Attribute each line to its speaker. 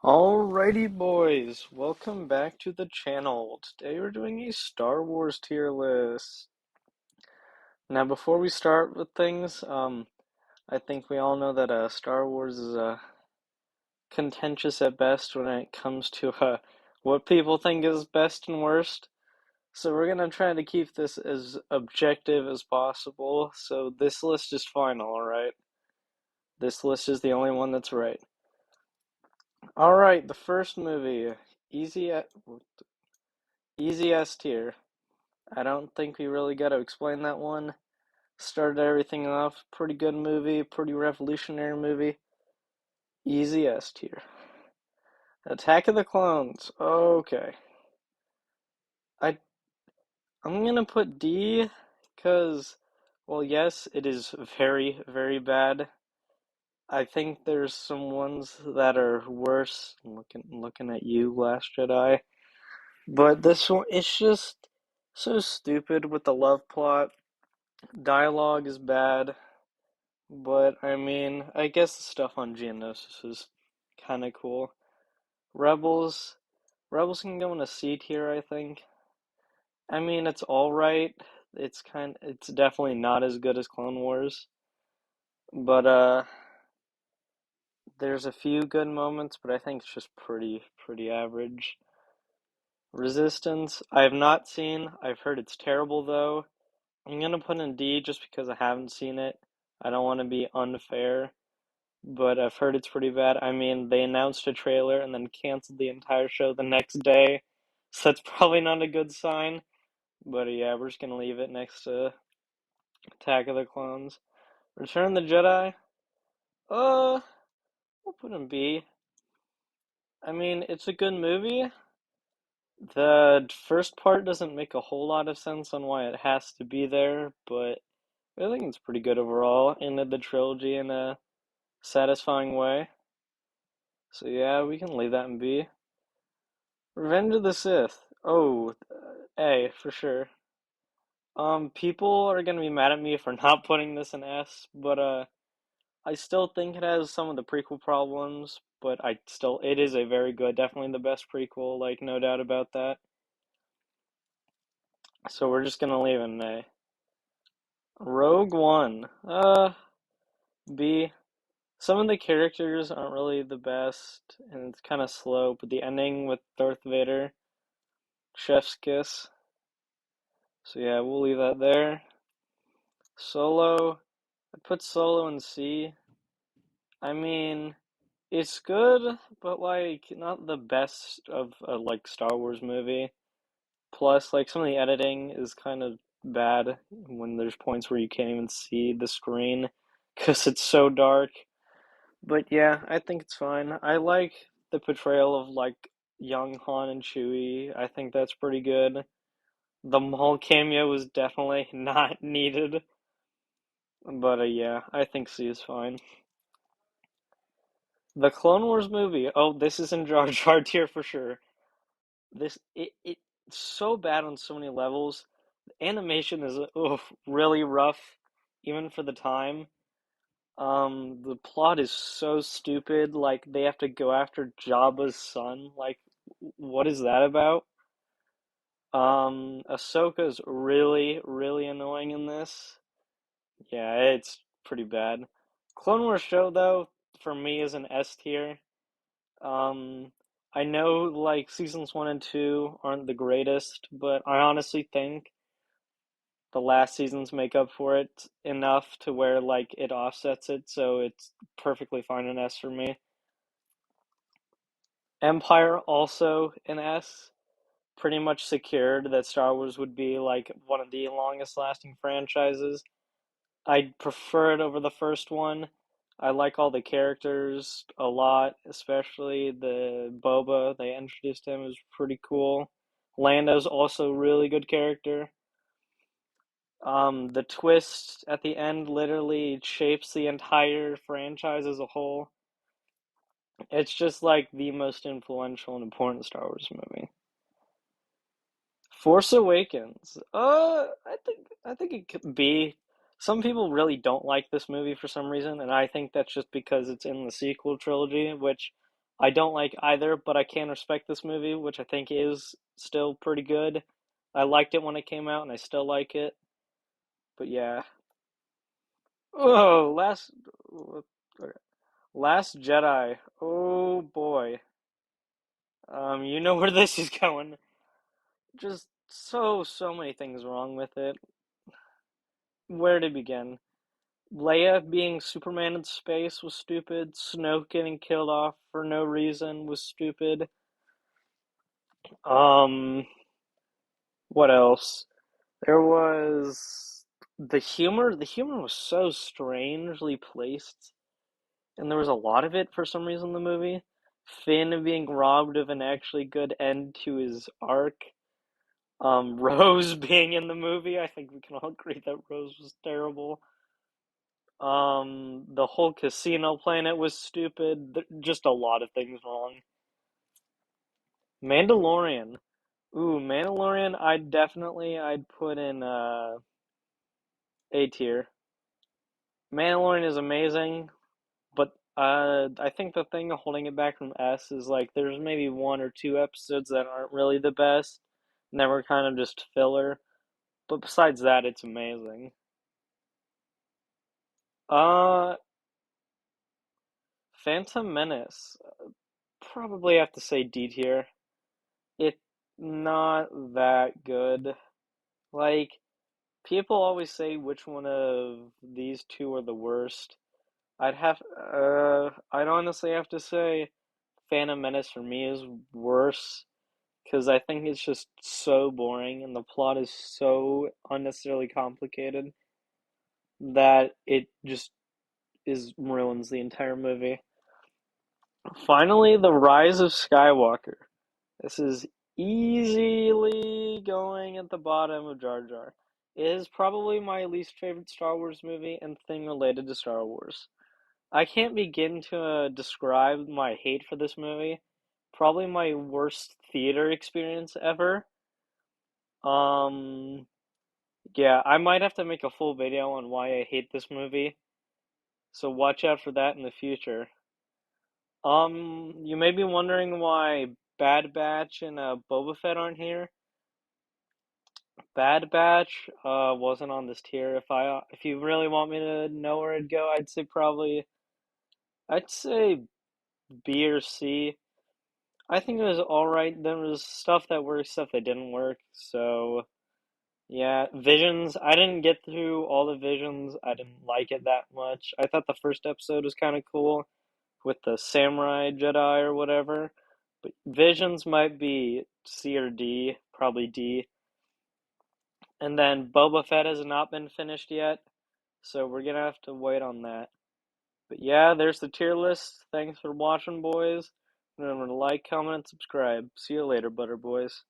Speaker 1: Alrighty, boys, welcome back to the channel. Today we're doing a Star Wars tier list. Now, before we start with things, I think we all know that Star Wars is contentious at best when it comes to what people think is best and worst. So we're gonna try to keep this as objective as possible. So this list is final, alright? This list is the only one that's right. Alright, the first movie, easy easy S tier. I don't think we really got to explain that one. Started everything off. Pretty good movie, pretty revolutionary movie. Easy S tier. Attack of the Clones. Okay. I I'm gonna put D because, well, yes, it is very, very bad. I think there's some ones that are worse. Looking at you, Last Jedi. But this one, it's just so stupid with the love plot. Dialogue is bad. But I mean, I guess the stuff on Geonosis is kind of cool. Rebels, Rebels can go in a C tier, I think. I mean, it's all right. It's definitely not as good as Clone Wars, but there's a few good moments, but I think it's just pretty average. Resistance, I have not seen. I've heard it's terrible though. I'm gonna put in D just because I haven't seen it. I don't want to be unfair. But I've heard it's pretty bad. I mean, they announced a trailer and then canceled the entire show the next day, so that's probably not a good sign. But yeah, we're just gonna leave it next to Attack of the Clones. Return of the Jedi. Uh, we'll put in B. I mean, it's a good movie. The first part doesn't make a whole lot of sense on why it has to be there, but I think it's pretty good overall. Ended the trilogy in a satisfying way. So yeah, we can leave that in B. Revenge of the Sith. Oh, A for sure. People are gonna be mad at me for not putting this in S, but I still think it has some of the prequel problems, but it is a very good, definitely the best prequel, like no doubt about that. So we're just gonna leave it in A. Rogue One. B. Some of the characters aren't really the best, and it's kind of slow, but the ending with Darth Vader, Chef's Kiss. So yeah, we'll leave that there. Solo. I put Solo in C. I mean, it's good, but like not the best of a like Star Wars movie. Plus, like some of the editing is kind of bad when there's points where you can't even see the screen because it's so dark. But yeah, I think it's fine. I like the portrayal of like young Han and Chewie. I think that's pretty good. The Maul cameo was definitely not needed, but yeah, I think C is fine. The Clone Wars movie. Oh, this is in Jar Jar tier for sure. It's so bad on so many levels. The animation is really rough, even for the time. The plot is so stupid. Like they have to go after Jabba's son. Like, what is that about? Ahsoka's really annoying in this. Yeah, it's pretty bad. Clone Wars show though, for me is an S tier. Um, I know like seasons one and two aren't the greatest, but I honestly think the last seasons make up for it enough to where like it offsets it, so it's perfectly fine in S for me. Empire also in S, pretty much secured that Star Wars would be like one of the longest lasting franchises. I prefer it over the first one. I like all the characters a lot, especially the Boba. They introduced him, it was pretty cool. Lando's also a really good character. The twist at the end literally shapes the entire franchise as a whole. It's just like the most influential and important Star Wars movie. Force Awakens. I think it could be. Some people really don't like this movie for some reason, and I think that's just because it's in the sequel trilogy, which I don't like either, but I can respect this movie, which I think is still pretty good. I liked it when it came out, and I still like it. But yeah. Oh, Last Jedi. Oh boy. You know where this is going. Just so many things wrong with it. Where to begin? Leia being Superman in space was stupid. Snoke getting killed off for no reason was stupid. Um, what else? There was the humor. The humor was so strangely placed, and there was a lot of it for some reason in the movie. Finn being robbed of an actually good end to his arc. Rose being in the movie. I think we can all agree that Rose was terrible. The whole casino planet was stupid. Just a lot of things wrong. Mandalorian. Ooh, Mandalorian, I'd put in A tier. Mandalorian is amazing, but I think the thing holding it back from S is like there's maybe one or two episodes that aren't really the best, and that were kind of just filler. But besides that, it's amazing. Uh, Phantom Menace. Probably have to say D tier. It's not that good. Like, people always say which one of these two are the worst. I'd honestly have to say Phantom Menace for me is worse because I think it's just so boring and the plot is so unnecessarily complicated that it just is ruins the entire movie. Finally, the Rise of Skywalker. This is easily going at the bottom of Jar Jar. It is probably my least favorite Star Wars movie and thing related to Star Wars. I can't begin to describe my hate for this movie. Probably my worst theater experience ever. Um, yeah, I might have to make a full video on why I hate this movie, so watch out for that in the future. You may be wondering why Bad Batch and Boba Fett aren't here. Bad Batch wasn't on this tier. If you really want me to know where it'd go, I'd say B or C. I think it was all right. There was stuff that worked, stuff that didn't work. So yeah, Visions. I didn't get through all the Visions. I didn't like it that much. I thought the first episode was kind of cool with the samurai Jedi or whatever. But Visions might be C or D, probably D. And then Boba Fett has not been finished yet, so we're gonna have to wait on that. But yeah, there's the tier list. Thanks for watching, boys. Remember to like, comment, and subscribe. See you later, Butter Boys.